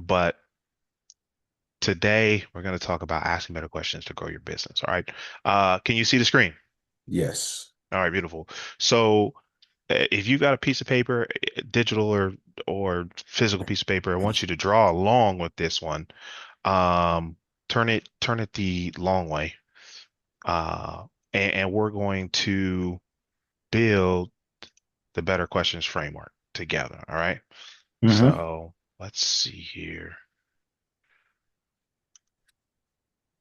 But today we're going to talk about asking better questions to grow your business. All right. Can you see the screen? Yes. All right, beautiful. So if you got a piece of paper, digital or physical piece of paper, I want you to draw along with this one. Um, turn it the long way. And we're going to build the better questions framework together. All right. Mm-hmm. So let's see here.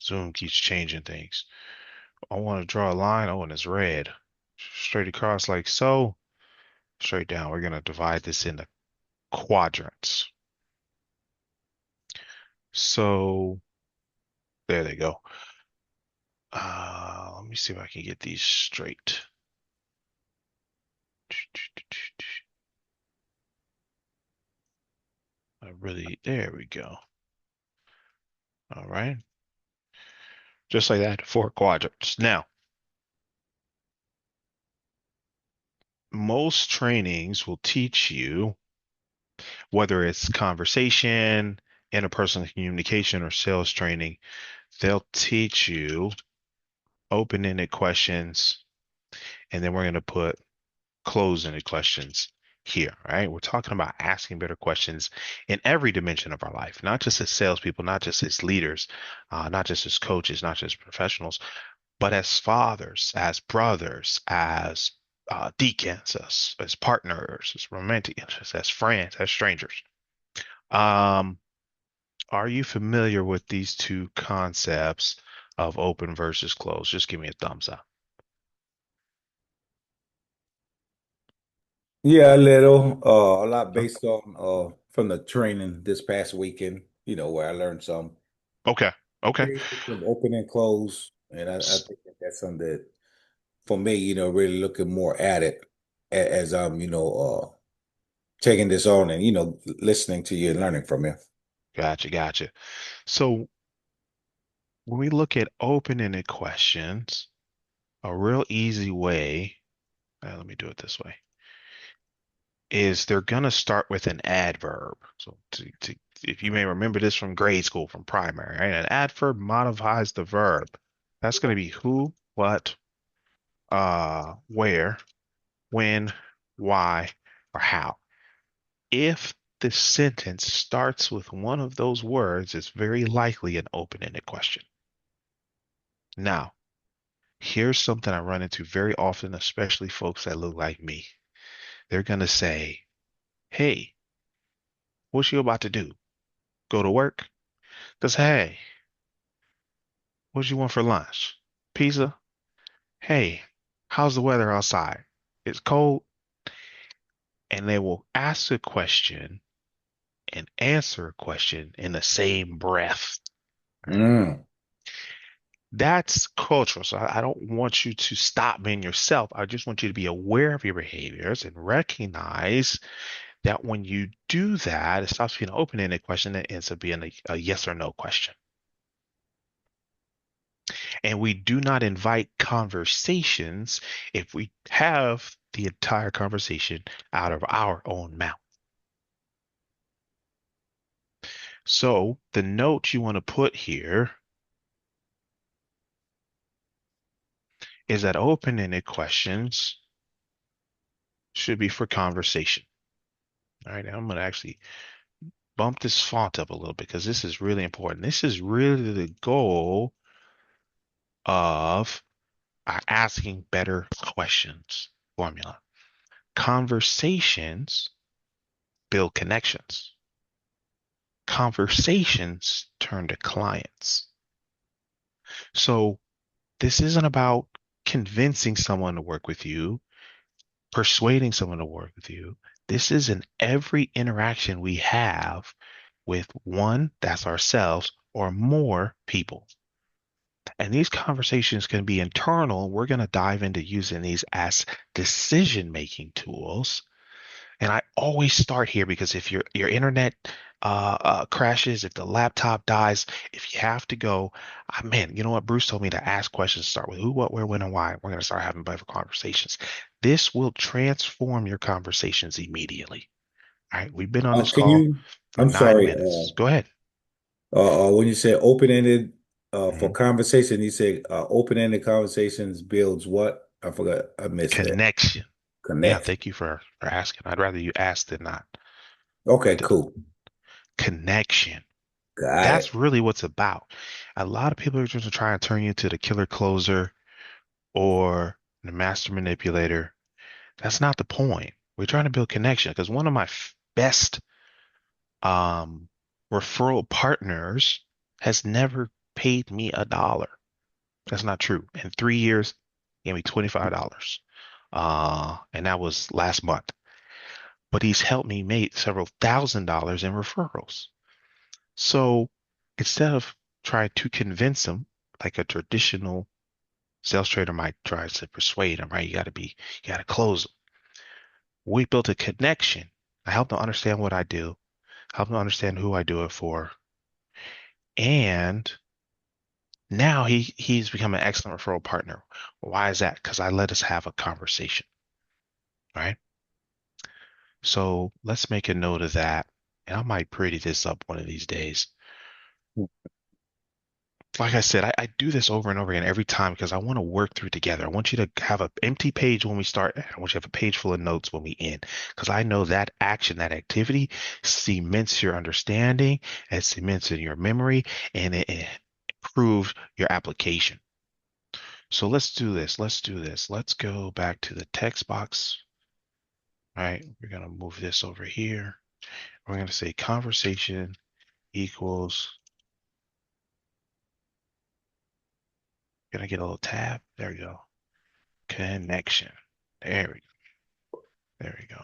Zoom keeps changing things. I want to draw a line. Oh, and it's red. Straight across like so. Straight down. We're going to divide this into quadrants. So there they go. Let me see if I can get these straight. There we go. All right. Just like that, four quadrants. Now, most trainings will teach you, whether it's conversation, interpersonal communication, or sales training, they'll teach you open-ended questions, and then we're going to put closed-ended questions here, right? We're talking about asking better questions in every dimension of our life, not just as salespeople, not just as leaders, not just as coaches, not just professionals, but as fathers, as brothers, as deacons, as partners, as romantic interests, as friends, as strangers. Um, are you familiar with these two concepts of open versus closed? Just give me a thumbs up. Yeah, a little, a lot based on from the training this past weekend, where I learned some Okay. Okay. from open and close. And I S- think that's something that for me, really looking more at it as I'm, taking this on and, listening to you and learning from you. Gotcha. Gotcha. So when we look at open-ended questions, a real easy way, let me do it this way, is they're going to start with an adverb. So if you may remember this from grade school, from primary, right? An adverb modifies the verb. That's going to be who, what, where, when, why, or how. If the sentence starts with one of those words, it's very likely an open-ended question. Now, here's something I run into very often, especially folks that look like me. They're going to say, hey, what you about to do? Go to work? Because, hey, what you want for lunch? Pizza? Hey, how's the weather outside? It's cold. And they will ask a question and answer a question in the same breath. Right? Mm. That's cultural. So I don't want you to stop being yourself. I just want you to be aware of your behaviors and recognize that when you do that, it stops being an open-ended question and ends up being a yes or no question. And we do not invite conversations if we have the entire conversation out of our own mouth. So the note you want to put here is that open-ended questions should be for conversation. All right, now I'm going to actually bump this font up a little bit because this is really important. This is really the goal of our asking better questions formula. Conversations build connections. Conversations turn to clients. So this isn't about convincing someone to work with you, persuading someone to work with you. This is in every interaction we have with one, that's ourselves, or more people. And these conversations can be internal. We're going to dive into using these as decision-making tools. And I always start here because if your internet crashes, if the laptop dies, if you have to go, man, you know what? Bruce told me to ask questions, start with who, what, where, when, and why. We're going to start having better conversations. This will transform your conversations immediately. All right, we've been on this Can call you? for I'm nine sorry. minutes. Go ahead. When you said open-ended for Mhm. conversation, you said open-ended conversations builds what? I forgot. I missed that. Connection. Yeah, Connect. thank you for asking. I'd rather you ask than not. Okay, The cool. connection. Got That's it. really what's about. A lot of people are just trying to turn you into the killer closer or the master manipulator. That's not the point. We're trying to build connection because one of my best um, referral partners has never paid me a dollar. That's not true. In 3 years, he gave me $25. And that was last month. But he's helped me make several $1,000s in referrals. So instead of trying to convince him like a traditional sales trader might try to persuade him, right? You got to close him. We built a connection. I helped him understand what I do, helped him understand who I do it for. And now he's become an excellent referral partner. Why is that? Because I let us have a conversation, right? So let's make a note of that. And I might pretty this up one of these days. Like I said, I do this over and over again every time because I want to work through together. I want you to have an empty page when we start. I want you to have a page full of notes when we end because I know that action, that activity cements your understanding, it cements in your memory, and it improves your application. So let's do this. Let's do this. Let's go back to the text box. All right, we're going to move this over here. We're going to say conversation equals, going to get a little tab. There we go. Connection. There we go. There we go.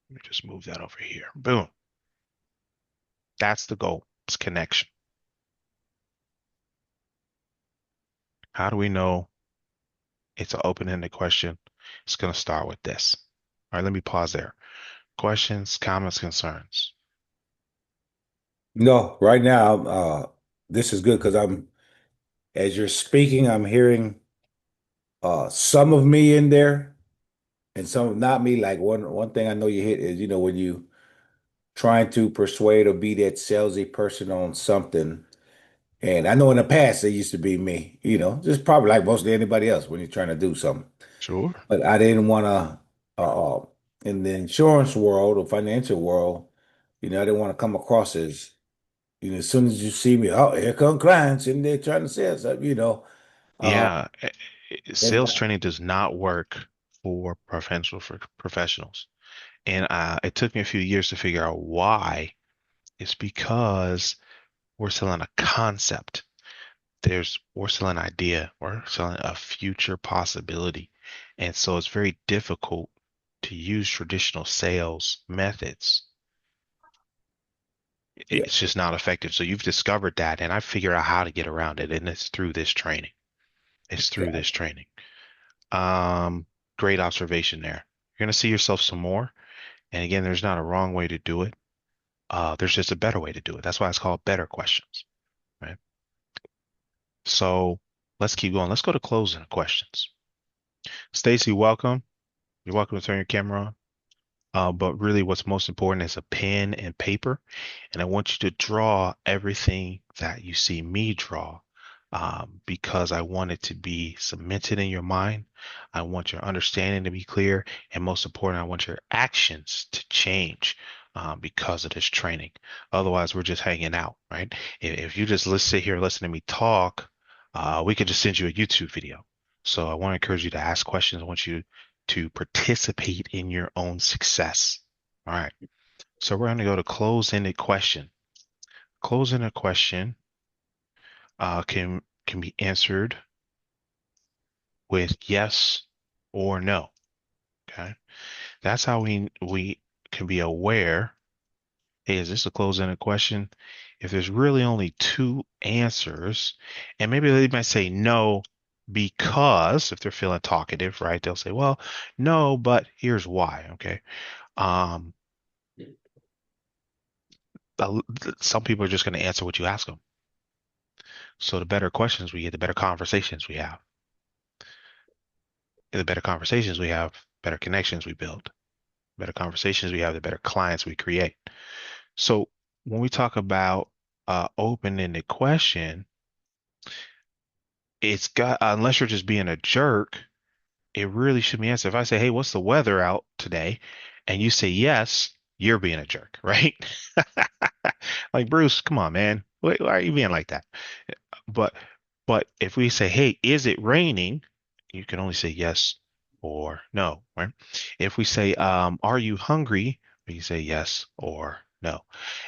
Let me just move that over here. Boom. That's the goal. It's connection. How do we know it's an open-ended question? It's going to start with this. All right, let me pause there. Questions, comments, concerns. No, right now, this is good because as you're speaking, I'm hearing some of me in there and some not me. Like one thing I know you hit is, when you trying to persuade or be that salesy person on something. And I know in the past it used to be me, just probably like most of anybody else when you're trying to do something. Sure. But I didn't want to, in the insurance world or financial world, I didn't want to come across as, as soon as you see me, oh, here come clients and they're trying to sell something, uh, Yeah. and Sales training does not work for professionals. And it took me a few years to figure out why. It's because we're selling a concept. We're selling an idea. We're selling a future possibility. And so it's very difficult to use traditional sales methods. yeah, It's just not effective. So you've discovered that, and I figured out how to get around it, and it's through this training. It's through this gotcha. training. Um, Great observation there. You're gonna see yourself some more. And again, there's not a wrong way to do it. There's just a better way to do it. That's why it's called better questions, right? So let's keep going. Let's go to closing questions. Stacy, welcome. You're welcome to turn your camera on. But really, what's most important is a pen and paper. And I want you to draw everything that you see me draw because I want it to be cemented in your mind. I want your understanding to be clear. And most important, I want your actions to change because of this training. Otherwise, we're just hanging out, right? If you just sit here and listen to me talk, we could just send you a YouTube video. So I want to encourage you to ask questions. I want you to participate in your own success. All right. So we're going to go to close-ended question. Close-ended question can be answered with yes or no. Okay. That's how we can be aware. Hey, is this a close-ended question? If there's really only two answers, and maybe they might say no because if they're feeling talkative, right? They'll say, well, no, but here's why. Okay. Um, some people are just going to answer what you ask them. So the better questions we get, the better conversations we have. And the better conversations we have, better connections we build. Better conversations we have, the better clients we create. So when we talk about open-ended question, it's got unless you're just being a jerk, it really should be answered. If I say, "Hey, what's the weather out today?" and you say yes, you're being a jerk, right? Like Bruce, come on, man. Why are you being like that? But but if we say, "Hey, is it raining?" you can only say yes or no, right? If we say, "Are you hungry?" we say yes or no.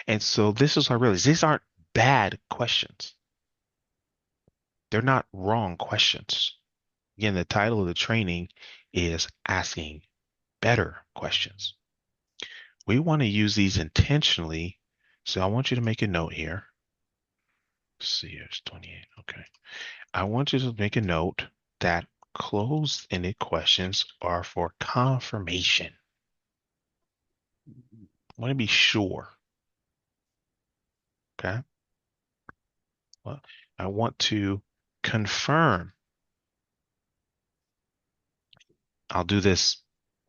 And so this is what I realize these aren't bad questions. They're not wrong questions. Again, the title of the training is asking better questions. We want to use these intentionally. So I want you to make a note here. Let's see, here's 28. Okay. I want you to make a note that closed-ended questions are for confirmation. I want to be sure. Okay. Well, I want to confirm. I'll do this.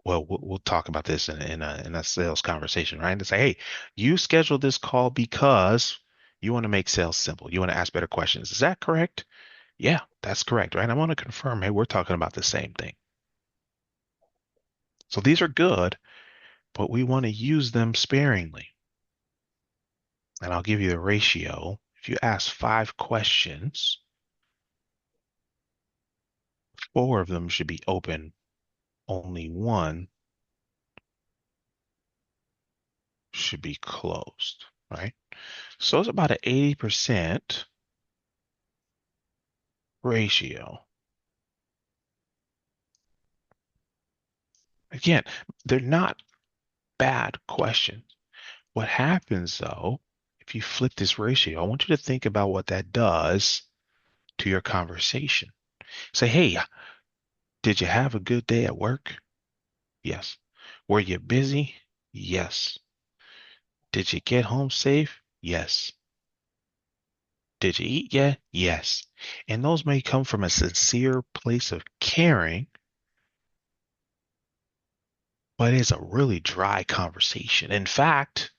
Well, we'll talk about this in a sales conversation, right? And say, hey, you scheduled this call because you want to make sales simple. You want to ask better questions. Is that correct? Yeah, that's correct, right? I want to confirm, hey, we're talking about the same thing. So these are good, but we want to use them sparingly. And I'll give you the ratio. If you ask 5 questions, 4 of them should be open. Only 1 should be closed, right? So it's about an 80% ratio. Again, they're not bad questions. What happens though, if you flip this ratio, I want you to think about what that does to your conversation. Say, hey, did you have a good day at work? Yes. Were you busy? Yes. Did you get home safe? Yes. Did you eat yet? Yes. And those may come from a sincere place of caring, but it's a really dry conversation. In fact,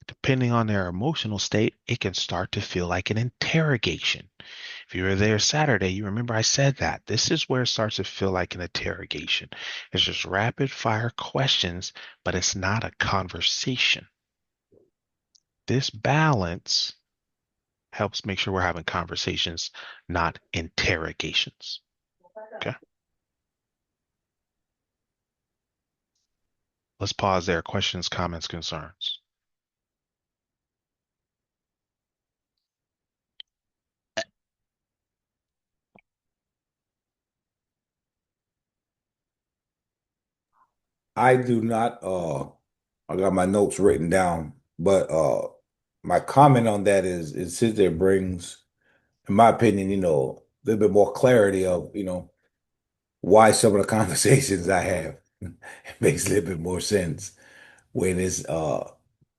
depending on their emotional state, it can start to feel like an interrogation. If you were there Saturday, you remember I said that. This is where it starts to feel like an interrogation. It's just rapid fire questions, but it's not a conversation. This balance helps make sure we're having conversations, not interrogations. Okay. Let's pause there. Questions, comments, concerns. I do not I got my notes written down, but my comment on that is it sits there brings, in my opinion, a little bit more clarity of, why some of the conversations I have. It makes a little bit more sense when it's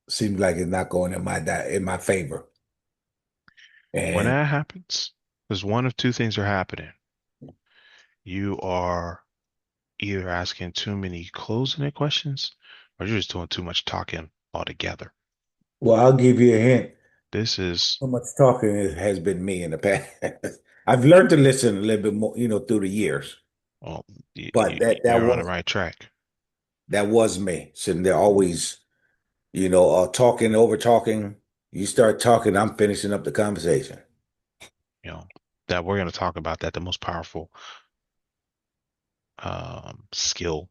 seems like it's not going in in my favor. When And that happens, there's one of two things are happening. You are either asking too many closing questions or you're just doing too much talking altogether. well, I'll give you a hint. This is, So much talking has been me in the past. I've learned to listen a little bit more, through the years. well, But you're on the right track. that was me sitting there always, talking over talking. You start talking, I'm finishing up the conversation. You know, that we're going to talk about that. The most powerful skill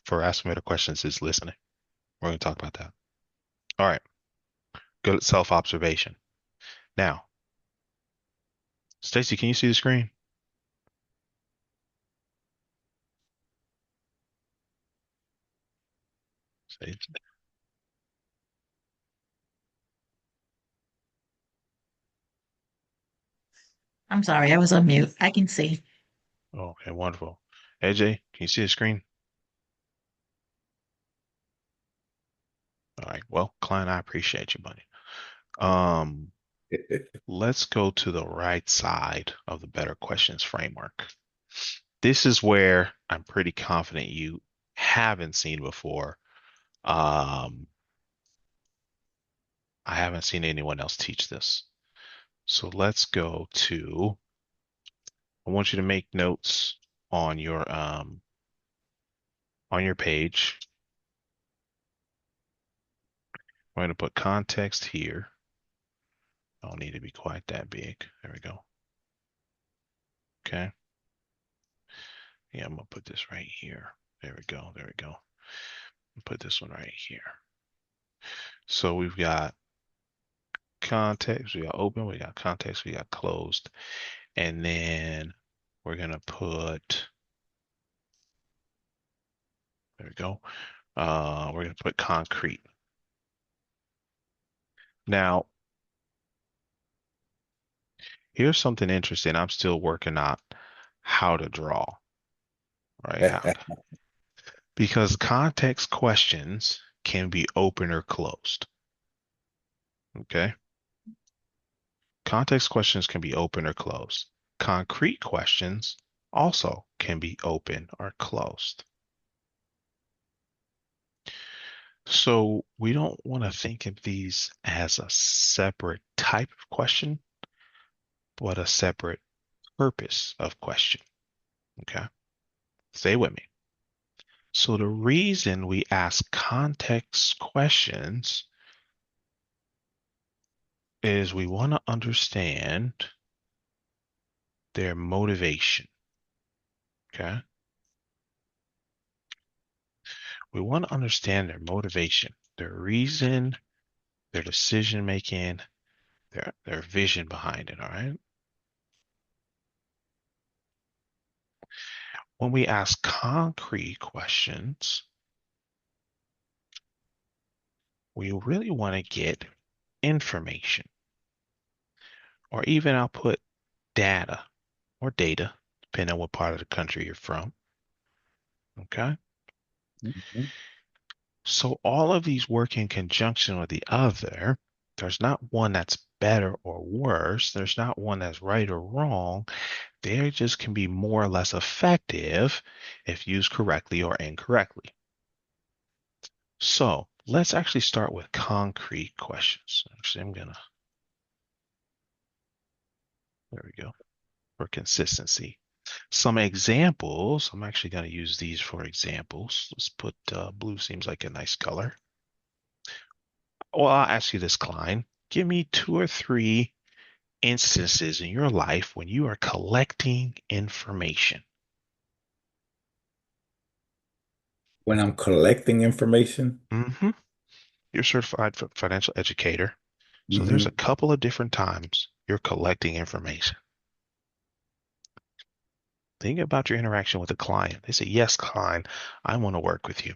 for asking better questions is listening. We're going to talk about that. All right. Good self-observation. Now, Stacy, can you see the screen? Stacy? I'm sorry, I was on mute. I can see. Okay, wonderful. AJ, can you see the screen? All right. Well, Klein, I appreciate you, buddy. Um, let's go to the right side of the better questions framework. This is where I'm pretty confident you haven't seen before, Um, I haven't seen anyone else teach this. So let's go to, I want you to make notes on your page. I'm going to put context here. I don't need to be quite that big. There we go. Okay. Yeah, I'm gonna put this right here. There we go. There we go. Put this one right here. So we've got context, we got open, we got context, we got closed. And then we're gonna put, there we go. We're gonna put concrete. Now, here's something interesting. I'm still working out how to draw, right? Because context questions can be open or closed. Okay. Context questions can be open or closed. Concrete questions also can be open or closed. So we don't want to think of these as a separate type of question, but a separate purpose of question. Okay. Stay with me. So the reason we ask context questions is we want to understand their motivation. Okay. We want to understand their motivation, their reason, their decision making, their vision behind it. All right. When we ask concrete questions, we really want to get information, or even I'll put data or data, depending on what part of the country you're from. Okay. Mhm. So all of these work in conjunction with the other. There's not one that's better or worse. There's not one that's right or wrong. They just can be more or less effective if used correctly or incorrectly. So let's actually start with concrete questions. Actually, there we go, for consistency. Some examples, I'm actually going to use these for examples. Let's put blue seems like a nice color. Well, I'll ask you this, Klein. Give me 2 or 3 instances in your life when you are collecting information. When I'm collecting information. Hmm. You're a certified financial educator. So there's a Hmm. couple of different times you're collecting information. Think about your interaction with a client. They say, yes, Klein, I want to work with you.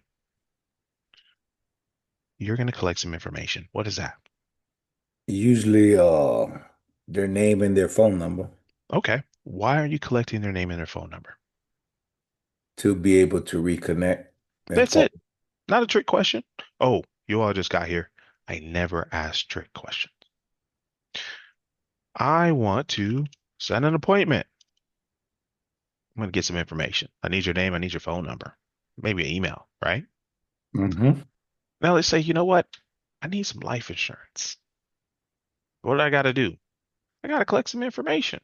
You're going to collect some information. What is that? Usually, their name and their phone number Okay. Why are you collecting their name and their phone number? to be able to reconnect and That's follow. it. Not a trick question. Oh, you all just got here. I never ask trick questions. I want to set an appointment. I'm going to get some information. I need your name. I need your phone number. Maybe an email, right? Hmm. Now let's say, you know what? I need some life insurance. What do I got to do? I got to collect some information.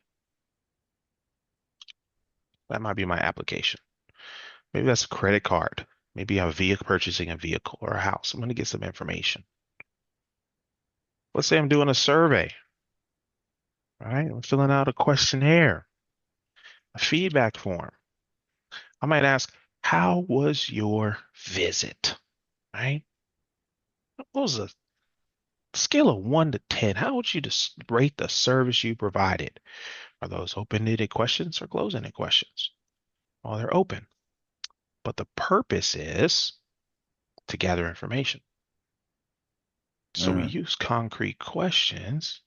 That might be my application. Maybe that's a credit card. Maybe I'm purchasing a vehicle or a house. I'm going to get some information. Let's say I'm doing a survey, right? I'm filling out a questionnaire, a feedback form. I might ask, how was your visit? Right? What was a scale of 1 to 10? How would you rate the service you provided? Are those open-ended questions or closed-ended questions? Well, they're open, but the purpose is to gather information. So we Mm. use concrete questions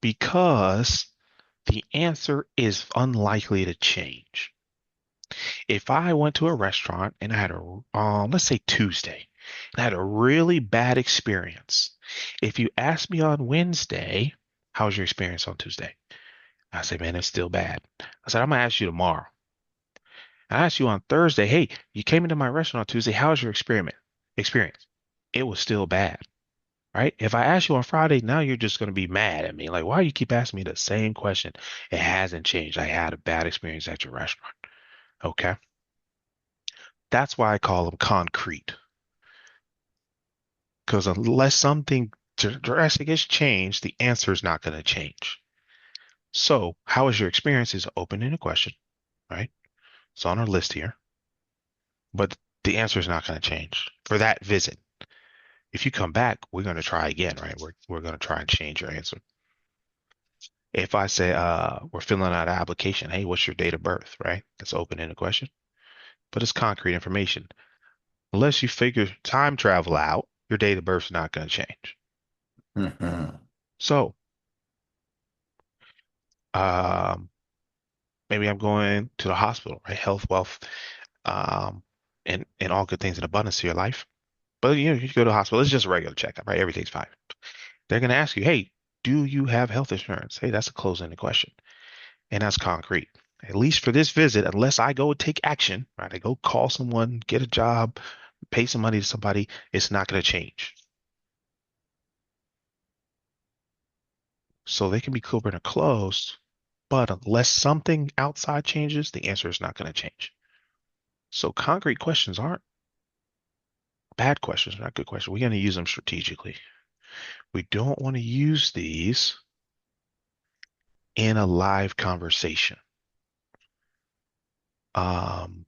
because the answer is unlikely to change. If I went to a restaurant and I had let's say Tuesday, and I had a really bad experience. If you ask me on Wednesday, how was your experience on Tuesday? I say, man, it's still bad. I said, I'm gonna ask you tomorrow. I asked you on Thursday, hey, you came into my restaurant on Tuesday. How was your experiment experience? it was still bad, right? If I ask you on Friday, now you're just going to be mad at me. Like, why you keep asking me the same question? It hasn't changed. I had a bad experience at your restaurant. Okay. That's why I call them concrete. Because unless something drastic has changed, the answer is not going to change. So, how is your experience? Is open-ended question, right? It's on our list here, but the answer is not going to change for that visit. If you come back, we're going to try again, right? We're going to try and change your answer. If I say, we're filling out an application, hey, what's your date of birth, right? That's open-ended question, but it's concrete information. Unless you figure time travel out, your date of birth is not going to change. Mhm. So, um, maybe I'm going to the hospital, right? Health, wealth, um, and all good things in abundance to your life. But you go to the hospital. It's just a regular checkup, right? Everything's fine. They're going to ask you, hey, do you have health insurance? Hey, that's a close-ended question, and that's concrete. At least for this visit, unless I go take action, right? I go call someone, get a job, pay some money to somebody, it's not going to change. So they can be open or closed, but unless something outside changes, the answer is not going to change. So concrete questions aren't bad questions, not good questions. We're going to use them strategically. We don't want to use these in a live conversation. Um,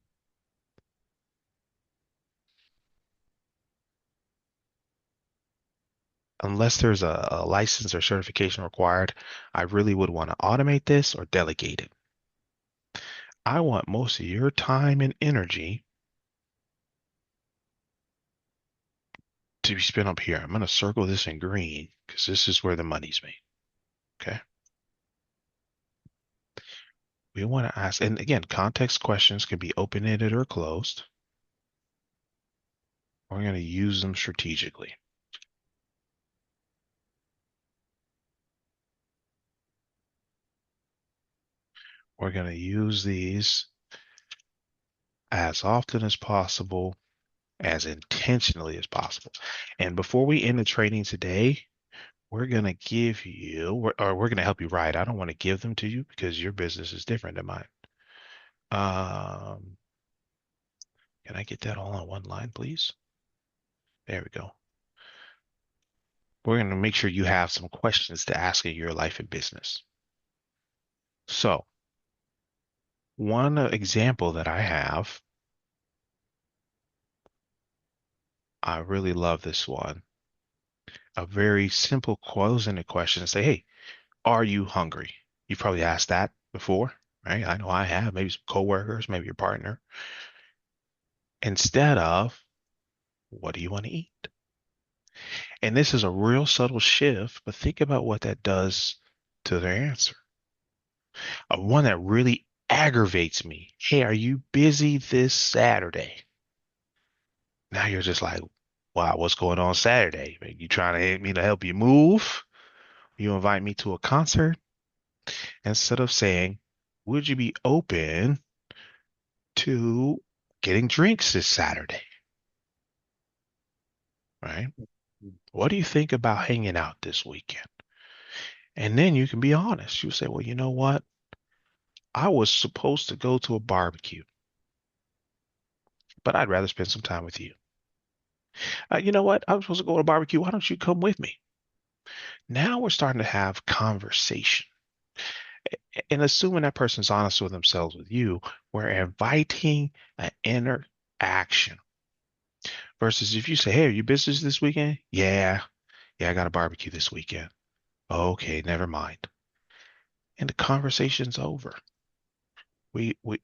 unless there's a license or certification required, I really would want to automate this or delegate it. I want most of your time and energy to be spent up here. I'm going to circle this in green because this is where the money's made. Okay. We want to ask, and again, context questions can be open-ended or closed. We're going to use them strategically. We're going to use these as often as possible, as intentionally as possible. And before we end the training today, we're going to give you, or we're going to help you write. I don't want to give them to you because your business is different than mine. Um, can I get that all on one line, please? There we go. We're going to make sure you have some questions to ask in your life and business. So, one example that I have, I really love this one. A very simple closing question. Say, hey, are you hungry? You've probably asked that before, right? I know I have. Maybe some coworkers, maybe your partner. Instead of, what do you want to eat? And this is a real subtle shift, but think about what that does to their answer. One that really aggravates me. Hey, are you busy this Saturday? Now you're just like, wow, what's going on Saturday? You trying to get me to help you move? You invite me to a concert? Instead of saying, would you be open to getting drinks this Saturday? Right? What do you think about hanging out this weekend? And then you can be honest. You say, well, you know what? I was supposed to go to a barbecue, but I'd rather spend some time with you. You know what? I was supposed to go to a barbecue. Why don't you come with me? Now we're starting to have conversation. And assuming that person's honest with themselves, with you, we're inviting an interaction. Versus if you say, hey, are you busy this weekend? Yeah, I got a barbecue this weekend. Okay, never mind. And the conversation's over. We we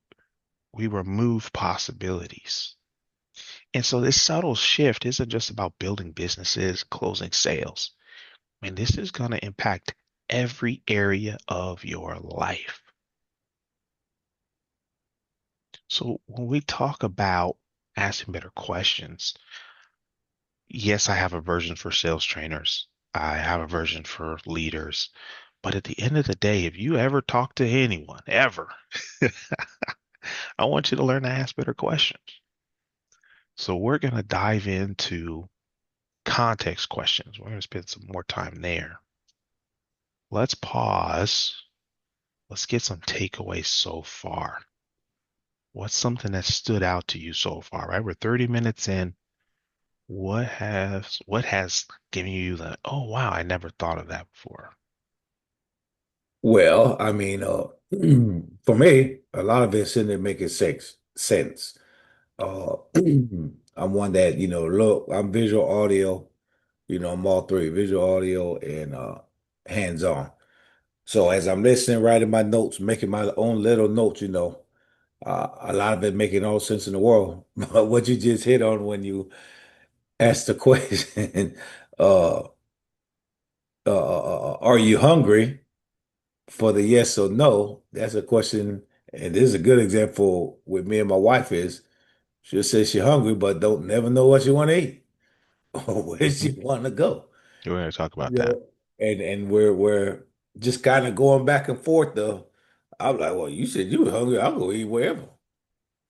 we remove possibilities. And so this subtle shift isn't just about building businesses, closing sales. And this is going to impact every area of your life. So when we talk about asking better questions, yes, I have a version for sales trainers. I have a version for leaders. But at the end of the day, if you ever talk to anyone, ever, I want you to learn to ask better questions. So we're going to dive into context questions. We're going to spend some more time there. Let's pause. Let's get some takeaways so far. What's something that stood out to you so far, right? We're 30 minutes in. What has given you the, oh wow, I never thought of that before. Well, I mean, for me, a lot of it's in there making sense. Uh, I'm one that, look, I'm visual audio, I'm all three, visual audio and hands-on. So as I'm listening, writing my notes, making my own little notes, a lot of it making all sense in the world. But what you just hit on when you asked the question, uh, are you hungry? For the yes or no, that's a question. And this is a good example with me and my wife is she'll say she's hungry, but don't never know what she want to eat or where Hmm. she want to go. We're going to talk about You that. know, and we're just kind of going back and forth though. I'm like, well, you said you were hungry. I'll go eat wherever.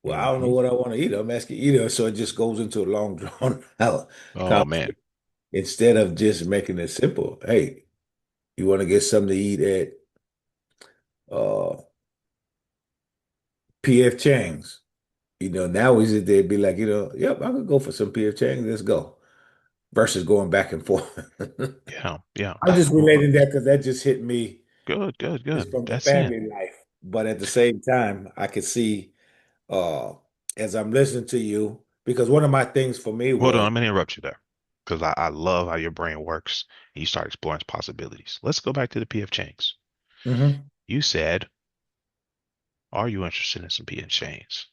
Well, I don't know Hmm. what I want to eat. I'm asking so it just goes into a long drawn out Oh man. conversation instead of just making it simple. Hey, you want to get something to eat at uh PF Chang's? Now we sit there and be like, yep, I could go for some PF Chang's. Let's go. Versus going back and forth. Yeah, yeah. I'm just Well, relating that because that just hit me good, good, just good. from the That's it. family life. But at the same time, I could see uh as I'm listening to you, because one of my things for me Hold on, was I'm gonna interrupt you there because I love how your brain works and you start exploring possibilities. Let's go back to the PF Chang's. mhm, You said, are you interested in some PF Chang's?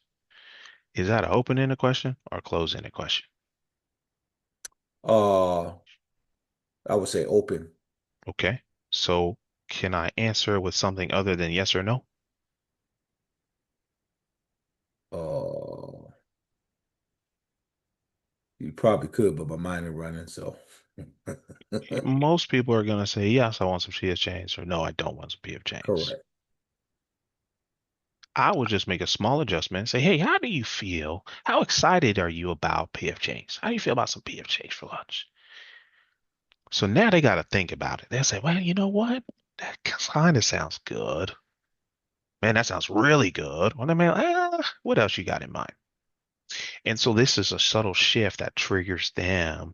Is that an open-ended question or a closed-ended question? uh I would say open. Okay. So can I answer with something other than yes or no? Uh you probably could, but my mind is running, so Most people are gonna say, yes, I want some PF Chang's, or no, I don't want some PF Chang's. correct. I would just make a small adjustment and say, hey, how do you feel? How excited are you about PF Chang's? How do you feel about some PF Chang's for lunch? So now they got to think about it. They'll say, well, you know what? That kind of sounds good. Man, that sounds really good. Well, then, man, what else you got in mind? And so this is a subtle shift that triggers them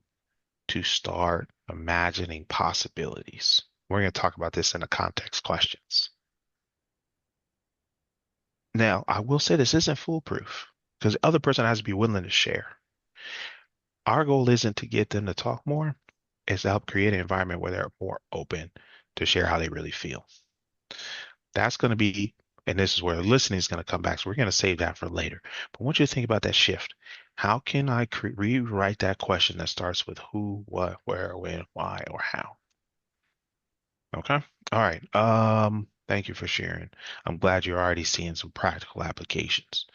to start imagining possibilities. We're going to talk about this in the context questions. Now, I will say this isn't foolproof because the other person has to be willing to share. Our goal isn't to get them to talk more, it's to help create an environment where they're more open to share how they really feel. That's going to be, and this is where listening is going to come back. So we're going to save that for later. But I want you to think about that shift. How can I rewrite that question that starts with who, what, where, when, why, or how? Okay. All right. Thank you for sharing. I'm glad you're already seeing some practical applications.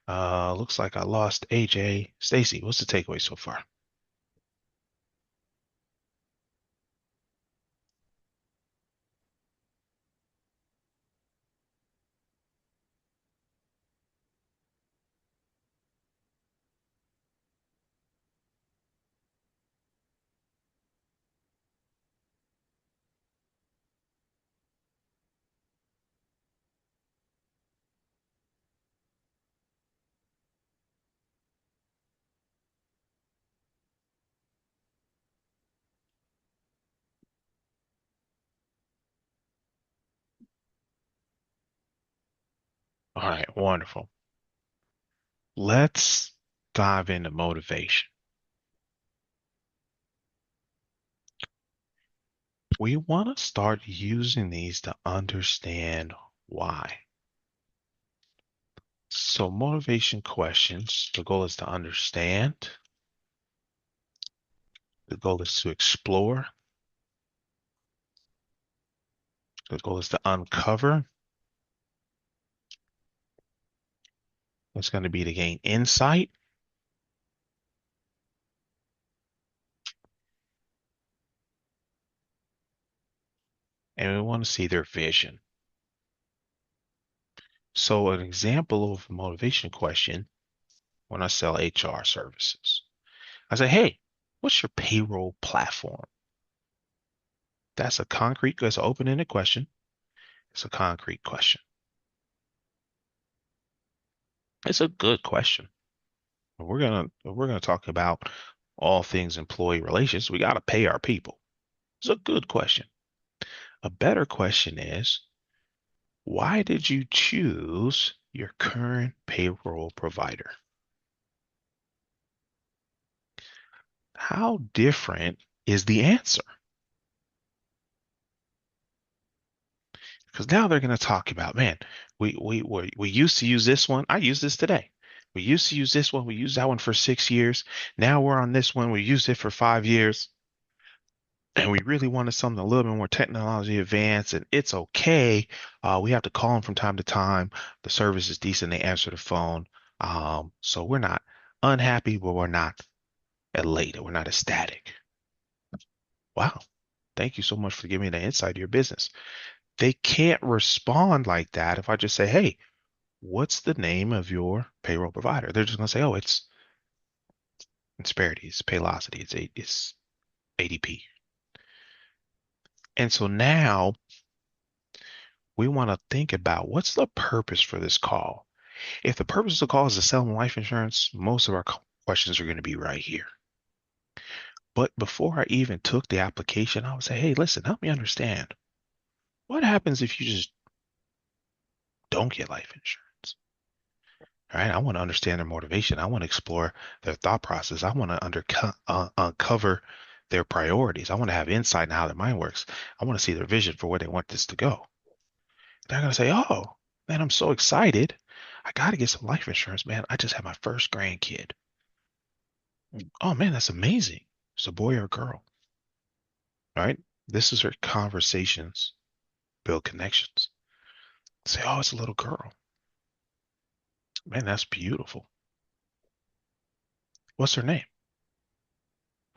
Looks like I lost AJ. Stacy, what's the takeaway so far? All right, wonderful. Let's dive into motivation. We want to start using these to understand why. So, motivation questions, the goal is to understand, the goal is to explore, the goal is to uncover, it's going to be to gain insight, and we want to see their vision. So, an example of a motivation question when I sell HR services, I say, hey, What's your payroll platform? That's an open-ended question. It's a concrete question. It's a good question. If we're gonna talk about all things employee relations. We got to pay our people. It's a good question. A better question is, why did you choose your current payroll provider? How different is the answer? Because now they're going to talk about, man, we used to use this one. I use this today. We used to use this one. We used that one for 6 years. Now we're on this one. We used it for 5 years. And we really wanted something a little bit more technology advanced, and it's okay. We have to call them from time to time. The service is decent. They answer the phone. So we're not unhappy, but we're not elated. We're not ecstatic. Wow. Thank you so much for giving me the insight to your business. They can't respond like that if I just say, hey, what's the name of your payroll provider? They're just going to say, oh, it's Insperity, it's Paylocity, it's ADP. And so now we want to think about what's the purpose for this call. If the purpose of the call is to sell them life insurance, most of our questions are going to be right here. But before I even took the application, I would say, hey, listen, help me understand. What happens if you just don't get life insurance? All right, I want to understand their motivation. I want to explore their thought process. I want to uncover their priorities. I want to have insight in how their mind works. I want to see their vision for where they want this to go. They're going to say, oh, man, I'm so excited. I got to get some life insurance, man. I just had my first grandkid. Oh, man, that's amazing. It's a boy or a girl, right? This is where conversations build connections. Say, oh, it's a little girl. Man, that's beautiful. What's her name?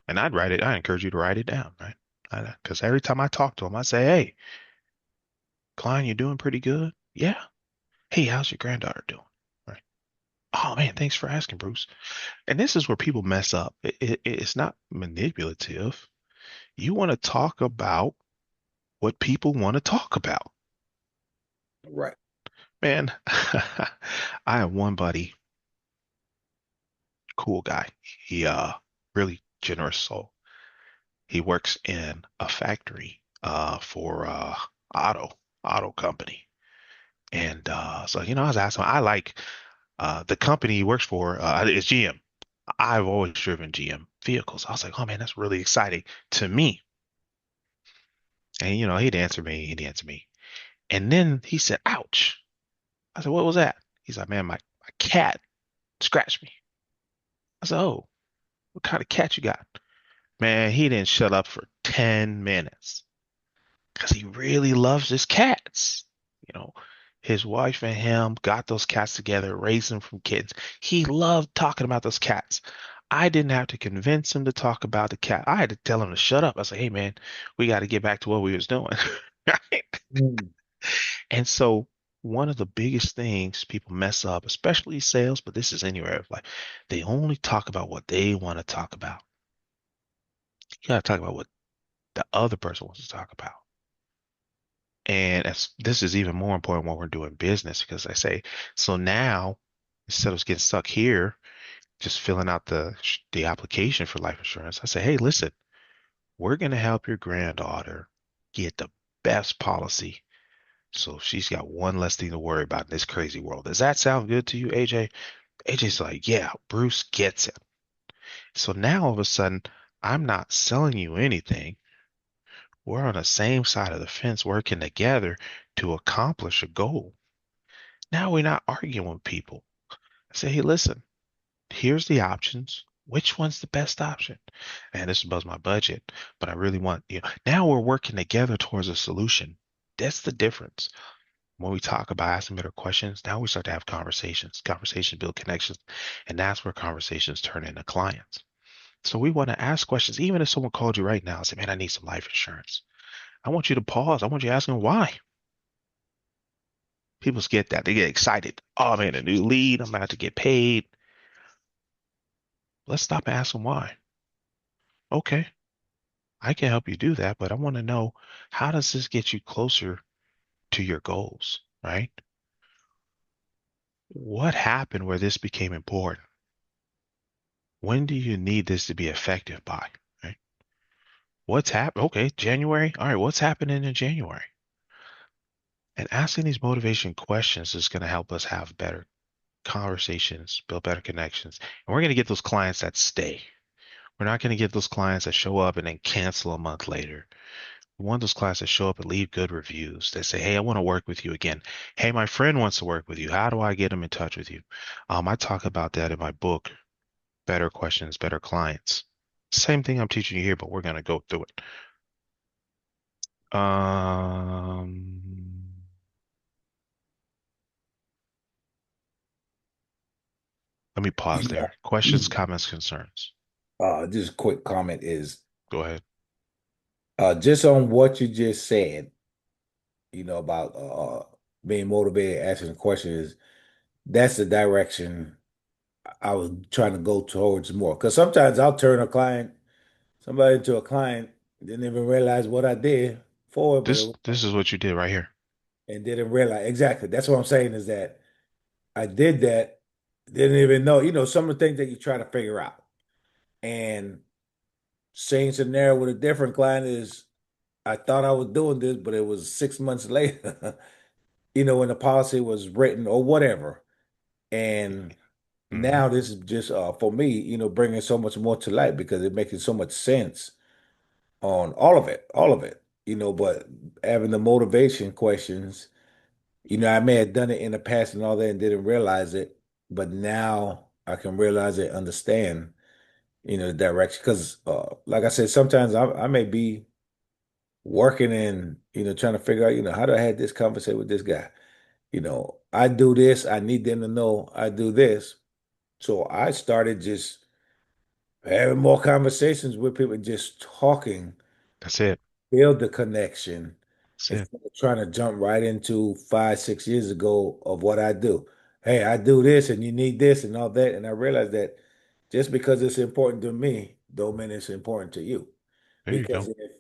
And I'd write it. I encourage you to write it down, right? Because every time I talk to them, I say, hey, Klein, you doing pretty good? Yeah. Hey, how's your granddaughter doing? Right. Oh man, thanks for asking, Bruce. And this is where people mess up. It's not manipulative. You want to talk about what people want to talk about. Right. Man, I have one buddy, cool guy. He really generous soul. He works in a factory for auto auto company. And so I was asking, I like the company he works for is GM. I've always driven GM vehicles. I was like, oh man, that's really exciting to me. And he'd answer me, he'd answer me. And then he said, ouch. I said, what was that? He's like, man, my cat scratched me. I said, oh, what kind of cat you got? Man, he didn't shut up for 10 minutes because he really loves his cats. You know, his wife and him got those cats together, raised them from kids. He loved talking about those cats. I didn't have to convince him to talk about the cat. I had to tell him to shut up. I said, hey man, we got to get back to what we was doing. Right? Mm. And so one of the biggest things people mess up, especially sales, but this is anywhere of life, they only talk about what they want to talk about. You got to talk about what the other person wants to talk about. And this is even more important when we're doing business because I say, so now instead of getting stuck here, just filling out the application for life insurance, I say, hey, listen, we're going to help your granddaughter get the best policy. So she's got one less thing to worry about in this crazy world. Does that sound good to you, AJ? AJ's like, yeah, Bruce gets it. So now all of a sudden, I'm not selling you anything. We're on the same side of the fence working together to accomplish a goal. Now we're not arguing with people. I say, hey, listen, here's the options. Which one's the best option? And this is above my budget, but I really want, now we're working together towards a solution. That's the difference. When we talk about asking better questions, now we start to have conversations. Conversations build connections, and that's where conversations turn into clients. So we want to ask questions. Even if someone called you right now and said, man, I need some life insurance. I want you to pause. I want you to ask them why. People get that. They get excited. Oh man, a new lead. I'm about to get paid. Let's stop and ask them why. Okay, I can help you do that, but I want to know, how does this get you closer to your goals, right? What happened where this became important? When do you need this to be effective by? Right? What's happened? Okay, January. All right, what's happening in January? And asking these motivation questions is going to help us have better conversations, build better connections. And we're going to get those clients that stay. We're not going to get those clients that show up and then cancel a month later. We want those clients that show up and leave good reviews. That say, "Hey, I want to work with you again. Hey, my friend wants to work with you. How do I get them in touch with you?" I talk about that in my book, Better Questions, Better Clients. Same thing I'm teaching you here, but we're going to go through it. Let me pause Yeah. there. Questions, comments, concerns. Just a quick comment is Go ahead. just on what you just said, about being motivated, asking questions. That's the direction I was trying to go towards more. Because sometimes I'll turn somebody into a client, didn't even realize what I did for it, but it This was, this is what you did right here. and didn't realize exactly. That's what I'm saying is that I did that, didn't even know, some of the things that you try to figure out. And same scenario with a different client is I thought I was doing this, but it was 6 months later, when the policy was written or whatever. And Hmm. now this is just for me, bringing so much more to light because it makes so much sense on all of it, but having the motivation questions, I may have done it in the past and all that and didn't realize it, but now I can realize it, understand, the direction. Because, like I said, sometimes I may be working and, trying to figure out, how do I have this conversation with this guy? I do this, I need them to know I do this. So I started just having more conversations with people, just talking, That's it. build the connection That's it. instead of trying to jump right into 5, 6 years ago of what I do. Hey, I do this and you need this and all that. And I realized that just because it's important to me, don't mean it's important to you. There you Because go. if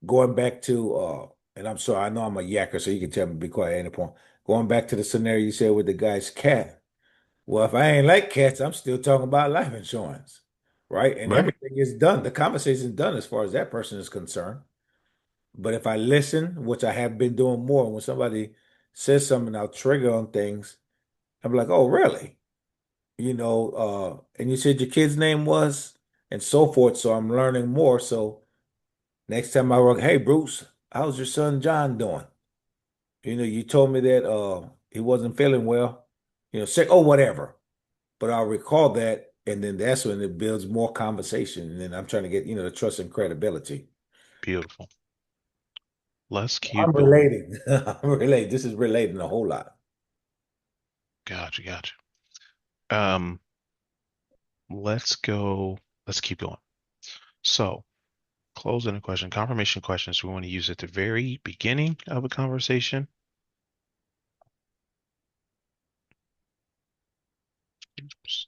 going back to and I'm sorry, I know I'm a yacker, so you can tell me to be quiet at any point. Going back to the scenario you said with the guy's cat. Well, if I ain't like cats, I'm still talking about life insurance, right? And Right. everything is done. The conversation is done as far as that person is concerned. But if I listen, which I have been doing more, when somebody says something, I'll trigger on things. I'm like, oh, really? And you said your kid's name was, and so forth. So I'm learning more. So next time I work, hey, Bruce, how's your son John doing? You told me that he wasn't feeling well, sick or whatever. But I'll recall that, and then that's when it builds more conversation. And then I'm trying to get, the trust and credibility. Beautiful. Let's I'm keep going. relating. I'm relating. This is relating a whole lot. Gotcha, gotcha. Um, let's go. Let's keep going. So, closing question, confirmation questions. We want to use at the very beginning of a conversation. Oops.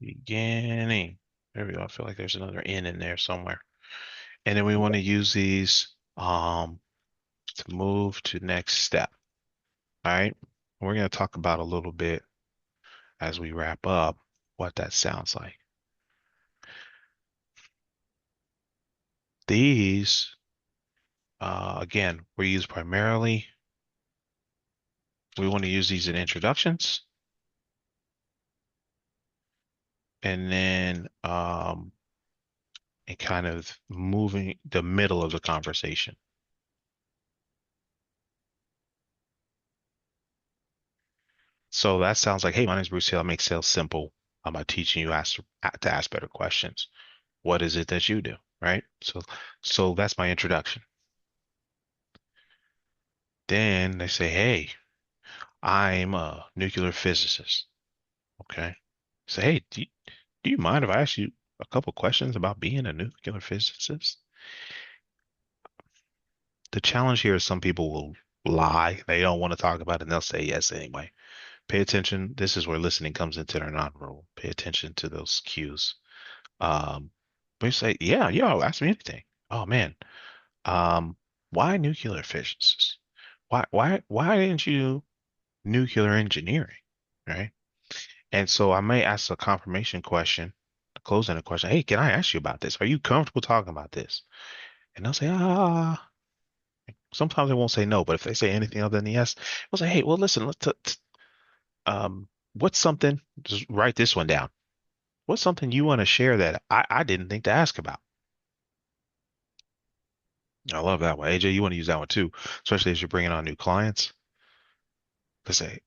Beginning. There we go. I feel like there's another N in there somewhere. And then we want to use these to move to next step. All right. We're going to talk about a little bit as we wrap up what that sounds like. These, again, we use primarily, we want to use these in introductions and then and kind of moving the middle of the conversation. So that sounds like, hey, my name is Bruce Hill. I make sales simple. I'm about teaching you to ask better questions. What is it that you do? Right? So that's my introduction. Then they say, hey, I'm a nuclear physicist. Okay. Say, hey, do you mind if I ask you a couple questions about being a nuclear physicist? The challenge here is some people will lie. They don't want to talk about it and they'll say yes anyway. Pay attention. This is where listening comes into their non-verbal. Pay attention to those cues. Um, but you say, yeah, ask me anything. Oh man, um, why nuclear physics? Why didn't you nuclear engineering? Right? And so I may ask a confirmation question, a closing question. Hey, can I ask you about this? Are you comfortable talking about this? And they'll say, ah. Sometimes they won't say no, but if they say anything other than yes, we'll say, hey, well, listen, what's something? Just write this one down. What's something you want to share that I didn't think to ask about? I love that one. AJ, you want to use that one too, especially as you're bringing on new clients. They say,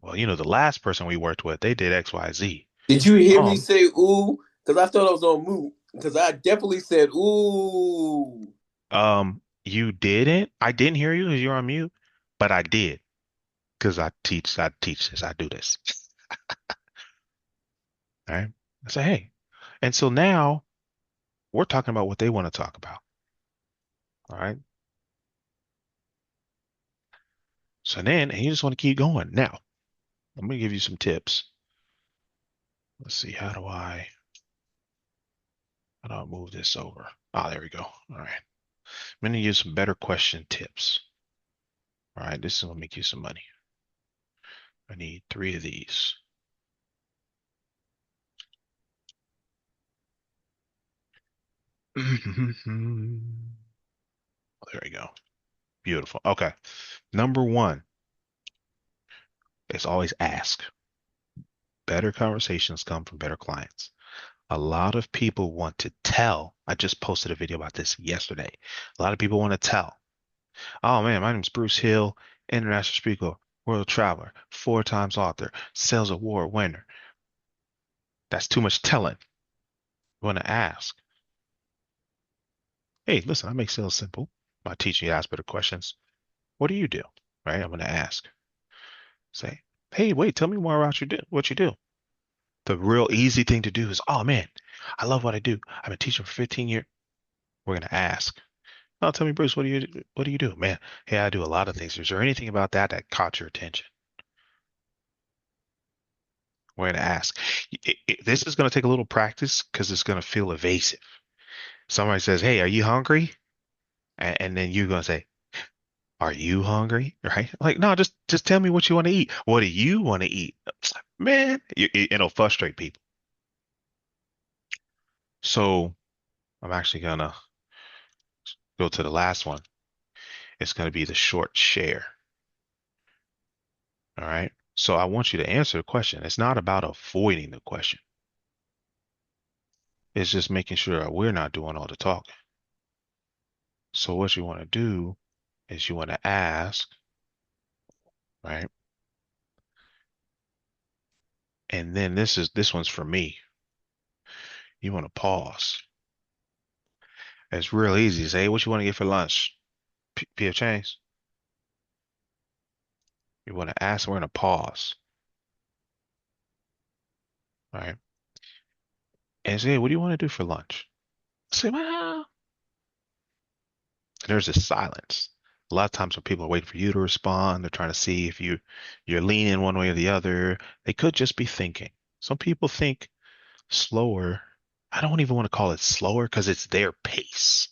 well, the last person we worked with, they did X, Y, Z. Did you hear me Um, say ooh? Because I thought I was on mute. Because I definitely said ooh. you didn't. I didn't hear you because you're on mute, but I did because I teach this. I do this. All right. I say, hey. And so now we're talking about what they want to talk about. All right. So then, and you just want to keep going. Now, I'm going to give you some tips. Let's see. How do I move this over? Ah, there we go. All right. I'm going to use some better question tips. All right. This is going to make you some money. I need 3 of these. There we go. Beautiful. Okay. Number 1 is always ask. Better conversations come from better clients. A lot of people want to tell. I just posted a video about this yesterday. A lot of people want to tell. Oh man, my name's Bruce Hill, international speaker, world traveler, 4 times author, sales award winner. That's too much telling. You want to ask, hey, listen, I make sales simple by teaching you to ask better questions. What do you do? Right? I'm going to ask. Say, hey, wait, tell me more about what you do. The real easy thing to do is, oh man, I love what I do. I've been teaching for 15 years. We're going to ask. Oh, tell me, Bruce, what do you do? Man, hey, I do a lot of things. Is there anything about that caught your attention? We're going to ask. This is going to take a little practice because it's going to feel evasive. Somebody says, hey, are you hungry? And then you're going to say, are you hungry? Right? Like, no, just tell me what you want to eat. What do you want to eat? Man, it'll frustrate people. So I'm actually going to go to the last one. It's going to be the short share. All right. So I want you to answer the question. It's not about avoiding the question. It's just making sure that we're not doing all the talking. So what you want to do is you want to ask, right? And then this one's for me. You want to pause. It's real easy. Say, hey, what you want to get for lunch? PF Chang's. You want to ask, we're going to pause, right? And say, hey, what do you want to do for lunch? Say, well, there's this silence. A lot of times when people are waiting for you to respond, they're trying to see if you're leaning one way or the other. They could just be thinking. Some people think slower. I don't even want to call it slower because it's their pace.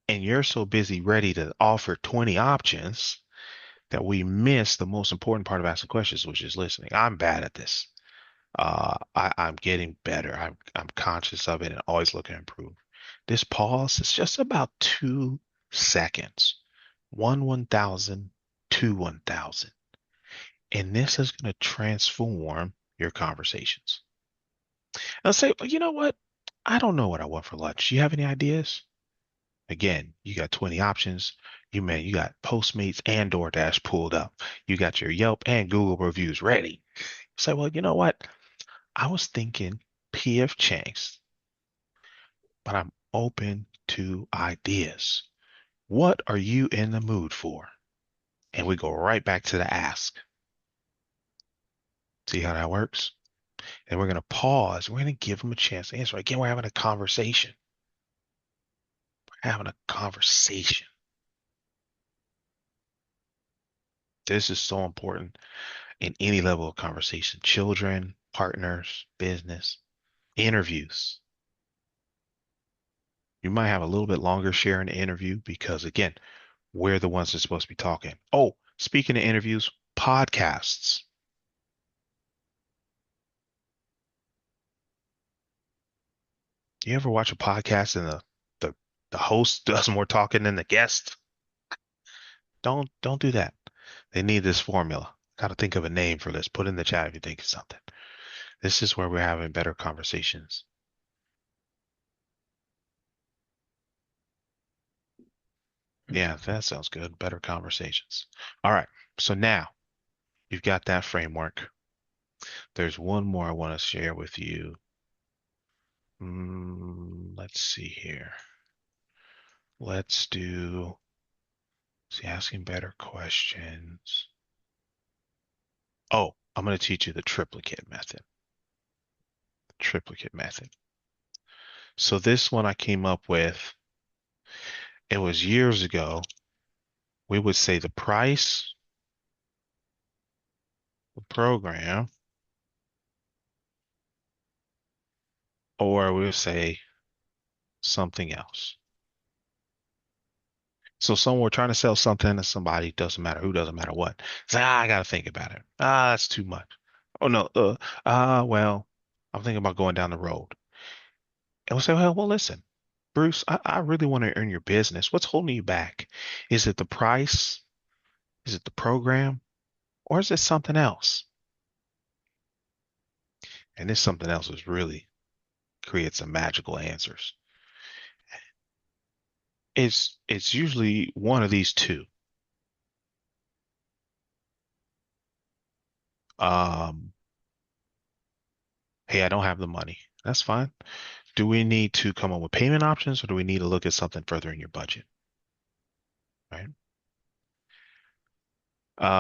And you're so busy ready to offer 20 options that we miss the most important part of asking questions, which is listening. I'm bad at this. I'm getting better. I'm conscious of it and always looking to improve. This pause is just about 2 seconds. 1,000, 1,000. And this is going to transform your conversations. I'll say, well, you know what? I don't know what I want for lunch. Do you have any ideas? Again, you got 20 options. You got Postmates and DoorDash pulled up. You got your Yelp and Google reviews ready. Say, well, you know what? I was thinking PF Chang's, but I'm open to ideas. What are you in the mood for? And we go right back to the ask. See how that works? And we're going to pause. We're going to give them a chance to answer. Again, we're having a conversation. We're having a conversation. This is so important in any level of conversation. Children, partners, business. Interviews. You might have a little bit longer share in the interview because, again, we're the ones that's supposed to be talking. Oh, speaking of interviews, podcasts. You ever watch a podcast and the, the host does more talking than the guest? Don't do that. They need this formula. Got to think of a name for this. Put in the chat if you think of something. This is where we're having better conversations. Yeah, that sounds good. Better conversations. All right. So now you've got that framework. There's one more I want to share with you. Let's see here. Let's do, see, asking better questions. Oh, I'm going to teach you the triplicate method. Triplicate method. So this one I came up with, it was years ago. We would say the price, the program, or we would say something else. So someone we're trying to sell something to somebody, doesn't matter who, doesn't matter what. Say, I gotta think about it. That's too much. Oh no, well, I'm thinking about going down the road. And we'll say, well, listen, Bruce, I really want to earn your business. What's holding you back? Is it the price? Is it the program? Or is it something else? And this something else is really creates some magical answers. It's usually one of these two. Um, hey, I don't have the money. That's fine. Do we need to come up with payment options or do we need to look at something further in your budget? Right?